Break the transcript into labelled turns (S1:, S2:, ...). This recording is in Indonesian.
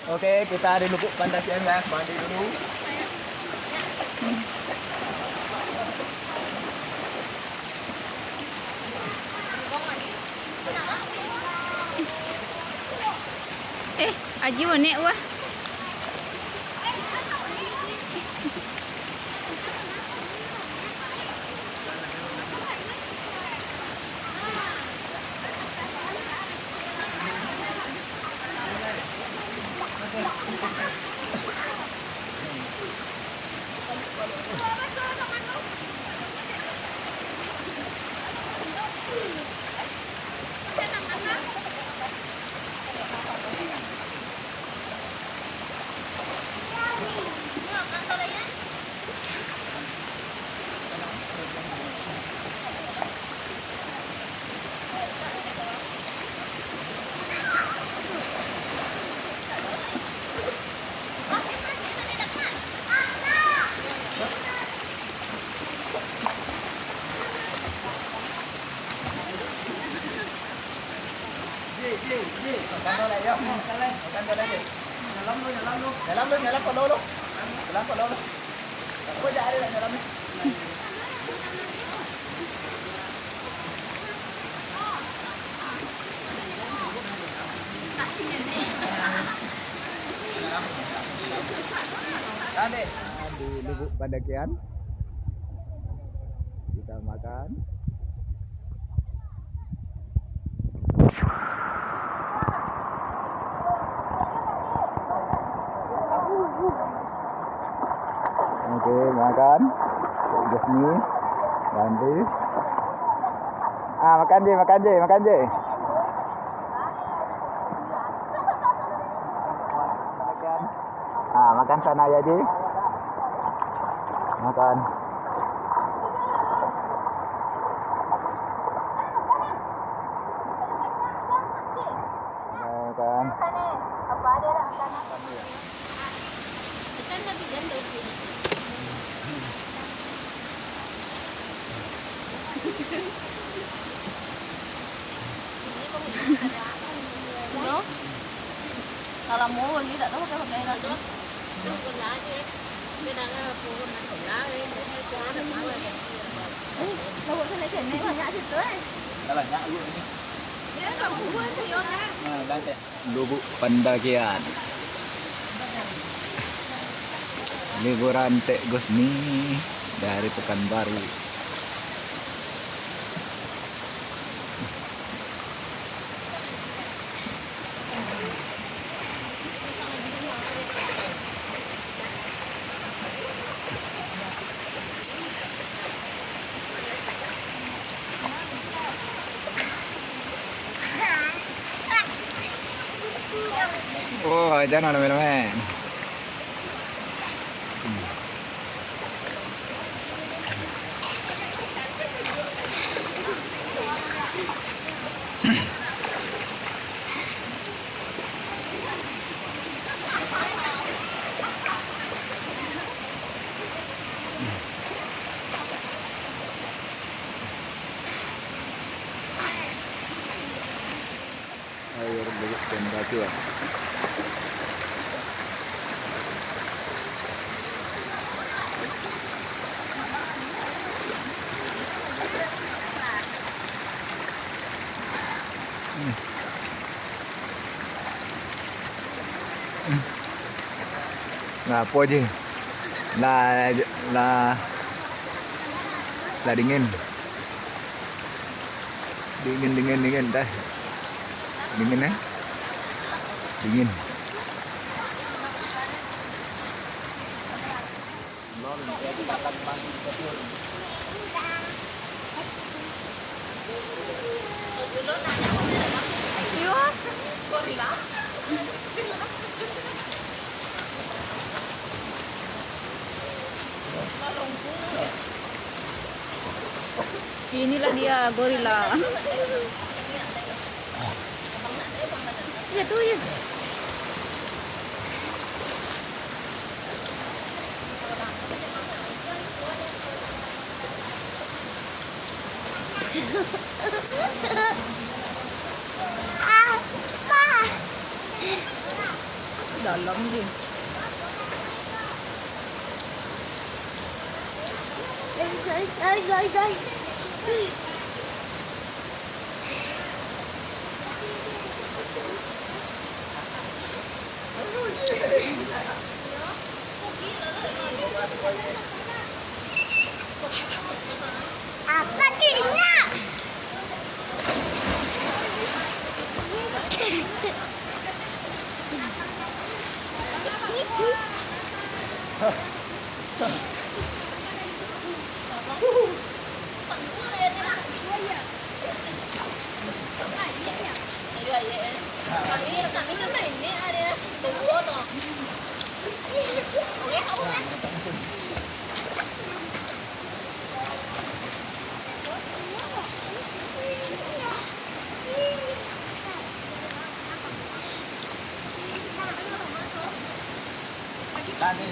S1: Oke, kita di Lubuk Pendakian ya, mandi dulu.
S2: Aji nek wah.
S1: Nyelam ke dulu. Aku jadi nyelam. Tadi di Lubuk Pendakian kita makan. Oke, makan. Jesni, nanti. Makan je. Makan sana ya, Ji. Makan. Makan.
S2: Apa ada lah sana? Kalau mau lagi tak tahu kalau kayak itu. Itu lá chứ. Cái đó là phù hợp với lá đấy, để cho nó được màu. Đâu có thể này mà nhã thịt tới.
S1: Đó là nhã luôn đi.
S2: Ya, kamu buat tu yo kan.
S1: Nanti. Lubuk Pendakian. Liburan Teh Gusni dari Pekanbaru. Oh, jangan ada main-main. Air Lubuk Pendakian. Nah, apa aja? Lah dingin. Dingin dah. Dingin ya? Dingin.
S2: Inilah dia gorila. Iya tuh ya. dalam dia. Guys. Apa kena? Kami kan main ni ada tunggu tu. Okey, okey.
S1: Tadi